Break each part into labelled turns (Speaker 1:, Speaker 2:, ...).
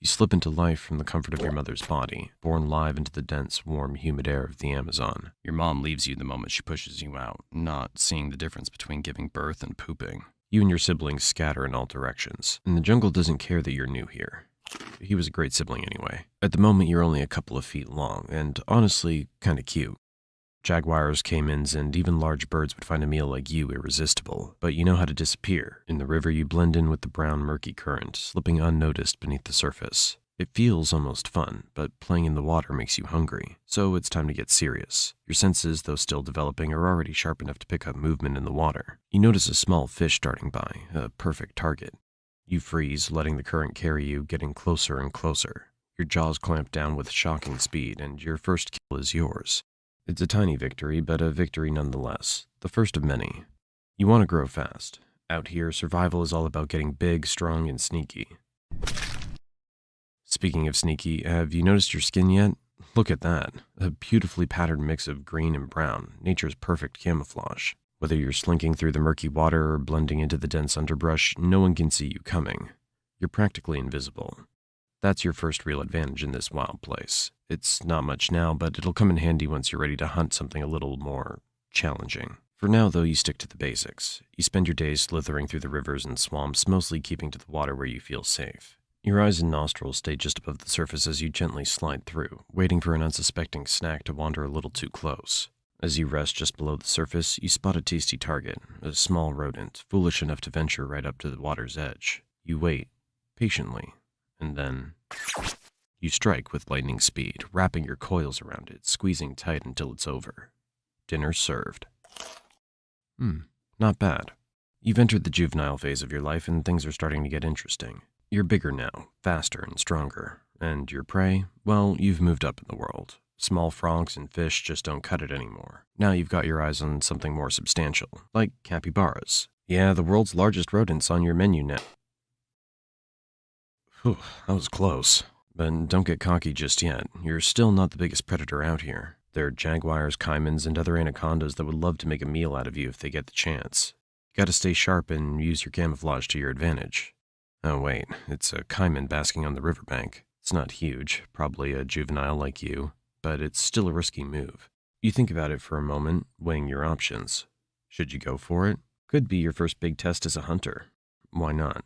Speaker 1: You slip into life from the comfort of your mother's body, born live into the dense, warm, humid air of the Amazon. Your mom leaves you the moment she pushes you out, not seeing the difference between giving birth and pooping. You and your siblings scatter in all directions, and the jungle doesn't care that you're new here. He was a great sibling anyway. At the moment, you're only a couple of feet long, and honestly, kinda cute. Jaguars, caimans, and even large birds would find a meal like you irresistible, but you know how to disappear. In the river, you blend in with the brown, murky current, slipping unnoticed beneath the surface. It feels almost fun, but playing in the water makes you hungry, so it's time to get serious. Your senses, though still developing, are already sharp enough to pick up movement in the water. You notice a small fish darting by, a perfect target. You freeze, letting the current carry you, getting closer and closer. Your jaws clamp down with shocking speed, and your first kill is yours. It's a tiny victory, but a victory nonetheless. The first of many. You want to grow fast. Out here, survival is all about getting big, strong, and sneaky. Speaking of sneaky, have you noticed your skin yet? Look at that. A beautifully patterned mix of green and brown, nature's perfect camouflage. Whether you're slinking through the murky water or blending into the dense underbrush, no one can see you coming. You're practically invisible. That's your first real advantage in this wild place. It's not much now, but it'll come in handy once you're ready to hunt something a little more challenging. For now, though, you stick to the basics. You spend your days slithering through the rivers and swamps, mostly keeping to the water where you feel safe. Your eyes and nostrils stay just above the surface as you gently slide through, waiting for an unsuspecting snack to wander a little too close. As you rest just below the surface, you spot a tasty target, a small rodent, foolish enough to venture right up to the water's edge. You wait, patiently, and then you strike with lightning speed, wrapping your coils around it, squeezing tight until it's over. Dinner served. Not bad. You've entered the juvenile phase of your life and things are starting to get interesting. You're bigger now, faster and stronger. And your prey? Well, you've moved up in the world. Small frogs and fish just don't cut it anymore. Now you've got your eyes on something more substantial, like capybaras. Yeah, the world's largest rodents on your menu now. Whew, that was close. But don't get cocky just yet. You're still not the biggest predator out here. There are jaguars, caimans, and other anacondas that would love to make a meal out of you if they get the chance. You gotta stay sharp and use your camouflage to your advantage. Oh wait, it's a caiman basking on the riverbank. It's not huge, probably a juvenile like you, but it's still a risky move. You think about it for a moment, weighing your options. Should you go for it? Could be your first big test as a hunter. Why not?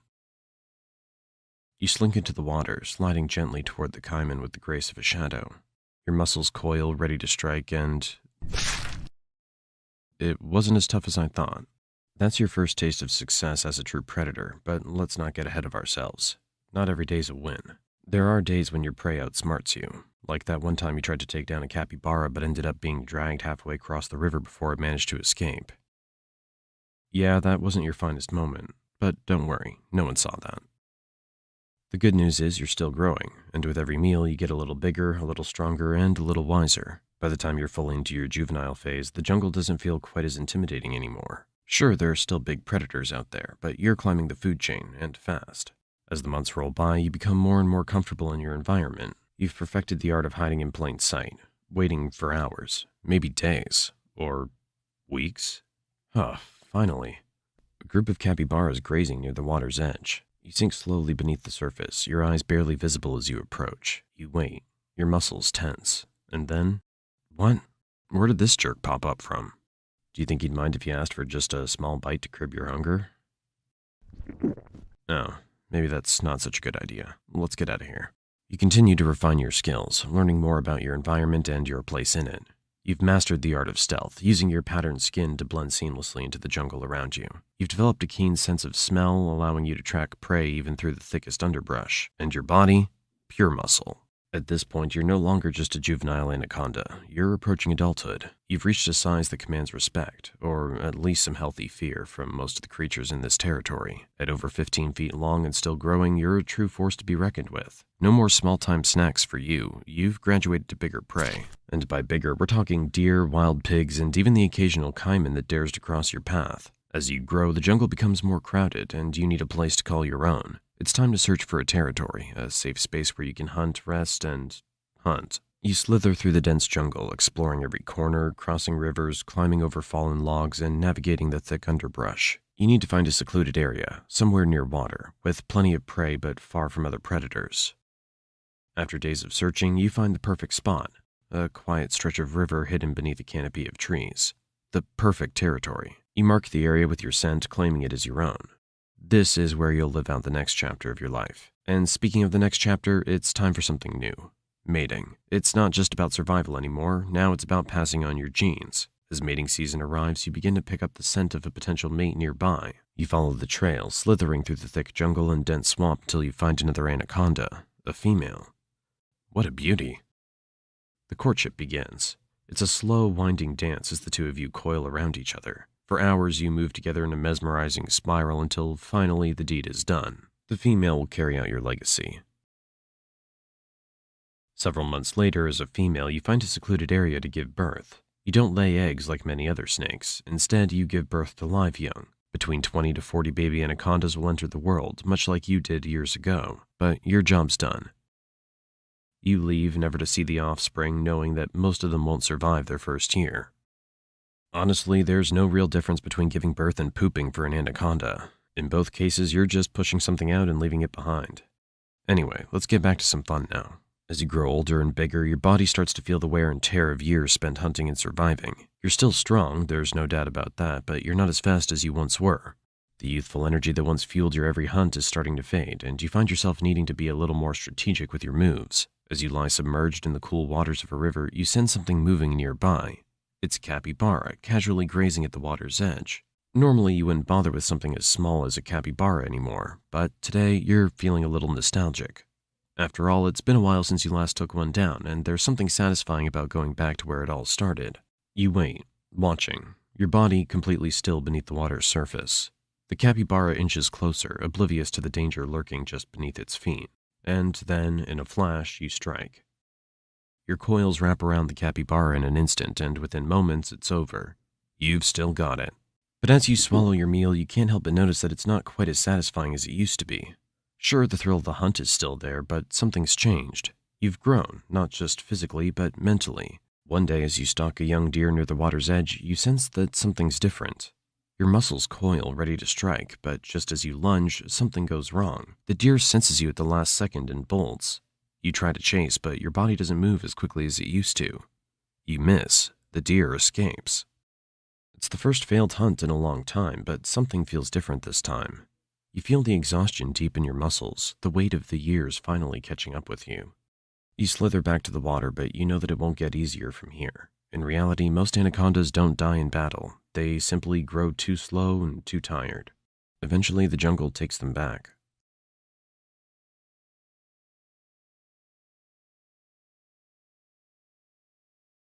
Speaker 1: You slink into the water, sliding gently toward the caiman with the grace of a shadow. Your muscles coil, ready to strike, and it wasn't as tough as I thought. That's your first taste of success as a true predator, but let's not get ahead of ourselves. Not every day's a win. There are days when your prey outsmarts you, like that one time you tried to take down a capybara but ended up being dragged halfway across the river before it managed to escape. Yeah, that wasn't your finest moment, but don't worry, no one saw that. The good news is you're still growing, and with every meal you get a little bigger, a little stronger, and a little wiser. By the time you're fully into your juvenile phase, the jungle doesn't feel quite as intimidating anymore. Sure, there are still big predators out there, but you're climbing the food chain, and fast. As the months roll by, you become more and more comfortable in your environment. You've perfected the art of hiding in plain sight, waiting for hours, maybe days, or weeks. Finally. A group of capybaras grazing near the water's edge. You sink slowly beneath the surface, your eyes barely visible as you approach. You wait, your muscles tense, and then... What? Where did this jerk pop up from? Do you think he'd mind if you asked for just a small bite to curb your hunger? No, maybe that's not such a good idea. Let's get out of here. You continue to refine your skills, learning more about your environment and your place in it. You've mastered the art of stealth, using your patterned skin to blend seamlessly into the jungle around you. You've developed a keen sense of smell, allowing you to track prey even through the thickest underbrush. And your body? Pure muscle. At this point, you're no longer just a juvenile anaconda. You're approaching adulthood. You've reached a size that commands respect, or at least some healthy fear from most of the creatures in this territory. At over 15 feet long and still growing, you're a true force to be reckoned with. No more small-time snacks for you. You've graduated to bigger prey. And by bigger, we're talking deer, wild pigs, and even the occasional caiman that dares to cross your path. As you grow, the jungle becomes more crowded, and you need a place to call your own. It's time to search for a territory, a safe space where you can hunt, rest, and hunt. You slither through the dense jungle, exploring every corner, crossing rivers, climbing over fallen logs, and navigating the thick underbrush. You need to find a secluded area, somewhere near water, with plenty of prey but far from other predators. After days of searching, you find the perfect spot, a quiet stretch of river hidden beneath a canopy of trees. The perfect territory. You mark the area with your scent, claiming it as your own. This is where you'll live out the next chapter of your life. And speaking of the next chapter, it's time for something new. Mating. It's not just about survival anymore, now it's about passing on your genes. As mating season arrives, you begin to pick up the scent of a potential mate nearby. You follow the trail, slithering through the thick jungle and dense swamp until you find another anaconda, a female. What a beauty. The courtship begins. It's a slow, winding dance as the two of you coil around each other. For hours, you move together in a mesmerizing spiral until finally the deed is done. The female will carry out your legacy. Several months later, as a female, you find a secluded area to give birth. You don't lay eggs like many other snakes. Instead, you give birth to live young. Between 20 to 40 baby anacondas will enter the world, much like you did years ago. But your job's done. You leave, never to see the offspring, knowing that most of them won't survive their first year. Honestly, there's no real difference between giving birth and pooping for an anaconda. In both cases, you're just pushing something out and leaving it behind. Anyway, let's get back to some fun now. As you grow older and bigger, your body starts to feel the wear and tear of years spent hunting and surviving. You're still strong, there's no doubt about that, but you're not as fast as you once were. The youthful energy that once fueled your every hunt is starting to fade, and you find yourself needing to be a little more strategic with your moves. As you lie submerged in the cool waters of a river, you sense something moving nearby. It's a capybara, casually grazing at the water's edge. Normally, you wouldn't bother with something as small as a capybara anymore, but today you're feeling a little nostalgic. After all, it's been a while since you last took one down, and there's something satisfying about going back to where it all started. You wait, watching, your body completely still beneath the water's surface. The capybara inches closer, oblivious to the danger lurking just beneath its feet. And then, in a flash, you strike. Your coils wrap around the capybara in an instant, and within moments, it's over. You've still got it. But as you swallow your meal, you can't help but notice that it's not quite as satisfying as it used to be. Sure, the thrill of the hunt is still there, but something's changed. You've grown, not just physically, but mentally. One day, as you stalk a young deer near the water's edge, you sense that something's different. Your muscles coil, ready to strike, but just as you lunge, something goes wrong. The deer senses you at the last second and bolts. You try to chase, but your body doesn't move as quickly as it used to. You miss. The deer escapes. It's the first failed hunt in a long time, but something feels different this time. You feel the exhaustion deep in your muscles, the weight of the years finally catching up with you. You slither back to the water, but you know that it won't get easier from here. In reality, most anacondas don't die in battle. They simply grow too slow and too tired. Eventually, the jungle takes them back.